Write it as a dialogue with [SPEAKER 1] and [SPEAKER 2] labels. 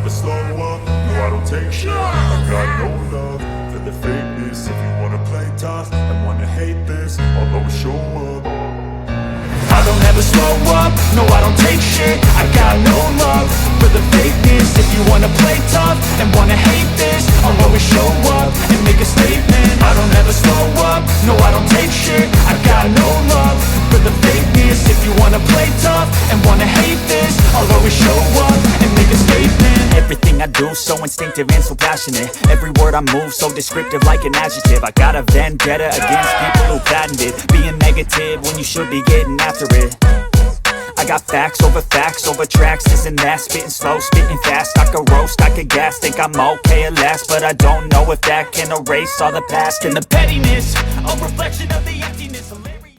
[SPEAKER 1] never slow up, no I don't take shit. I got no love for the fakeness. If you wanna play tough and wanna hate this, I'll always show up.
[SPEAKER 2] I don't ever slow up, no I don't take shit. I got no love for the fakeness. If you wanna play tough and wanna hate this, I'll always show up and make a statement. I don't ever slow up, no I don't take shit. I got no love for the fakeness. If you wanna play tough and wanna hate this, I'll always show up and make a statement. Everything I do so instinctive and so passionate. Every word I move so descriptive like an adjective. I got a vendetta against people who patented being negative when you should be getting after it. I got facts over tracks, this and that. Spitting slow, spitting fast. I could roast, I could gas. Think I'm okay at last, but I don't know if that can erase all the past. And the pettiness, a reflection of the empty